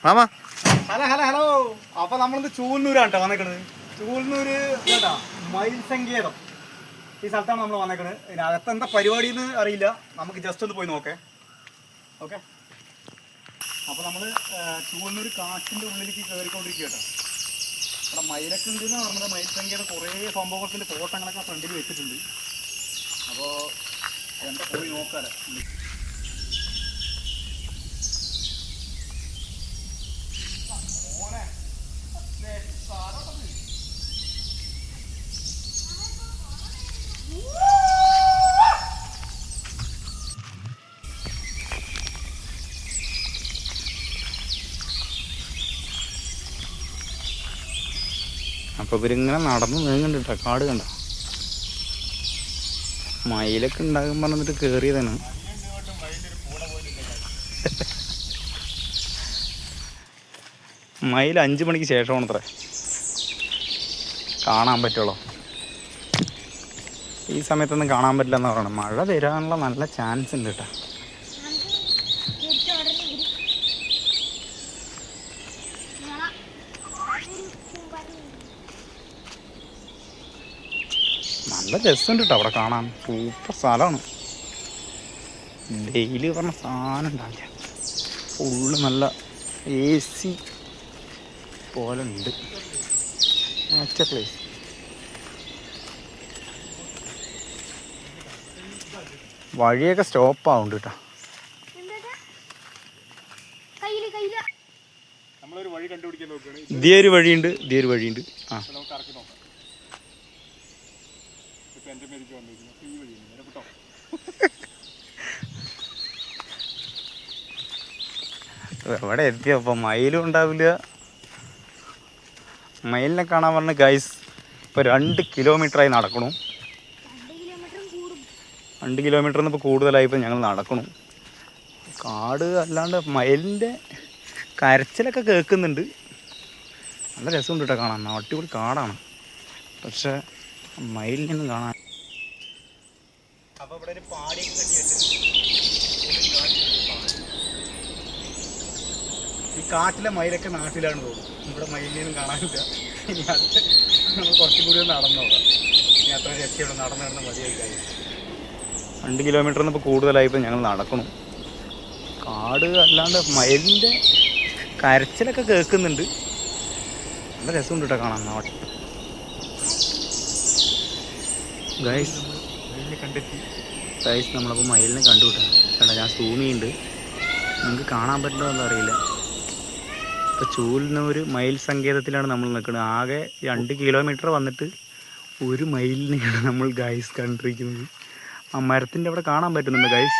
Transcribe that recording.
മാമാ hello hello hello. അപ്പൊ നമ്മളിന്ന് ചൂൽന്നൂരാണ് കേട്ടോ വന്നേക്കണത്. ചൂൽന്നൂര് കേട്ടാ മയിൽ സങ്കേതം ഈ സ്ഥലത്താണ് നമ്മൾ വന്നേക്കണത്. ഇതിനകത്ത് എന്താ പരിപാടി എന്ന് അറിയില്ല, നമുക്ക് ജസ്റ്റ് ഒന്ന് പോയി നോക്കേ. ഓക്കെ, അപ്പോൾ നമ്മൾ ചൂൽന്നൂർ കാട്ടിൻ്റെ ഉള്ളിലേക്ക് കയറിക്കൊണ്ടിരിക്കുക കേട്ടോ. അവിടെ മയിലൊക്കെ ഉണ്ടെന്ന് പറഞ്ഞത് മയിൽ സങ്കേതം കുറേ സംഭവത്തിൻ്റെ ഫോട്ടോകളൊക്കെ ഫ്രണ്ടിൽ വെച്ചിട്ടുണ്ട്. അപ്പോൾ എന്താ പോയി നോക്കാമല്ലോ. അപ്പോൾ ഇവരിങ്ങനെ നടന്ന് നീങ്ങുന്നുണ്ട് കേട്ടോ. കാട് കണ്ട മയിലൊക്കെ ഉണ്ടാകും പറഞ്ഞിട്ട് കയറിയതാണ്. മയിൽ 5 മണിക്ക് ശേഷമാണ് അത്ര കാണാൻ പറ്റുള്ളൂ. ഈ സമയത്തൊന്നും കാണാൻ പറ്റില്ല എന്ന് പറയണം. മഴ വരാനുള്ള നല്ല ചാൻസ് ഉണ്ട് കേട്ടോ. നല്ല രസമുണ്ട് കേട്ടോ അവിടെ കാണാൻ. സൂപ്പർ സ്ഥലമാണ്. ഡെയിലി പറഞ്ഞ സാധനം ഉണ്ടാവില്ല. ഫുള്ള് നല്ല AC പോലെ ഉണ്ട്. Natural place. വഴിയൊക്കെ സ്റ്റോപ്പാവുന്നുണ്ട് കേട്ടോ. നമ്മളൊരു വഴി കണ്ടുപിടിക്കാൻ നോക്കുകയാണ്. ഇതേ വഴിയുണ്ട്, ഇതേ വഴിയുണ്ട്. ആ നമുക്ക് ഇറക്കി നോക്കാം. ഇപ്പം എൻ്റെ മേലേക്ക് വന്നിരിക്കുന്നു. ഈ വഴിയാണ് നേരെ കേട്ടോ. എവിടെ എത്തിയപ്പോൾ മയിലും ഉണ്ടാവില്ല. മയിലിനെ കാണാൻ പറഞ്ഞ ഗൈസ് ഇപ്പോൾ 2 കിലോമീറ്ററായി നടക്കണു. 2 കിലോമീറ്ററിന് ഇപ്പോൾ കൂടുതലായി. ഇപ്പോൾ ഞങ്ങൾ നടക്കണു. കാട് അല്ലാണ്ട് മയിലിൻ്റെ കരച്ചിലൊക്കെ കേൾക്കുന്നുണ്ട്. നല്ല രസമുണ്ട് കേട്ടോ കാണാൻ. അടിപൊളി കാടാണ്, പക്ഷേ മയിലിനൊന്നും കാണാൻ. അപ്പോൾ ഇവിടെ ഒരു പാടിയൊക്കെ കെട്ടി വെച്ചിട്ടുണ്ട്. ഈ കാട്ടിലെ മയിലൊക്കെ നാട്ടിലാണ് തോന്നുന്നു. ഇവിടെ മയിലിനൊന്നും കാണാനില്ല. ഇനി അടുത്ത് നമ്മൾ കുറച്ചും കൂടി ഒന്ന് നടന്നു നോക്കാം. ഇനി അത്ര രക്ഷയോടെ നടന്നു നടന്ന് മതിയായി കാര്യം. 2 കിലോമീറ്ററിന് ഇപ്പോൾ കൂടുതലായി. ഇപ്പോൾ ഞങ്ങൾ നടക്കണം. കാട് അല്ലാണ്ട് മയിലിൻ്റെ കരച്ചിലൊക്കെ കേൾക്കുന്നുണ്ട്. നല്ല രസമുണ്ട് കേട്ടോ കാണാൻ. ഗൈസ് മയിലിനെ കണ്ടെത്തി. ഗൈസ് നമ്മളപ്പോൾ മയിലിനെ കണ്ടുവിട്ടാണ് കേട്ടോ. ഞാൻ സൂമിയുണ്ട്, നിങ്ങൾക്ക് കാണാൻ പറ്റുന്നതെന്ന് അറിയില്ല. ഇപ്പോൾ ചൂൽന്നൂർ മയിൽ സങ്കേതത്തിലാണ് നമ്മൾ നിൽക്കുന്നത്. ആകെ 2 കിലോമീറ്റർ വന്നിട്ട് ഒരു മയിലിനെയാണ് നമ്മൾ ഗൈസ് കണ്ടിരിക്കുന്നത്. ആ മരത്തിൻ്റെ അവിടെ കാണാൻ പറ്റുന്നുണ്ട് ഗൈസ്.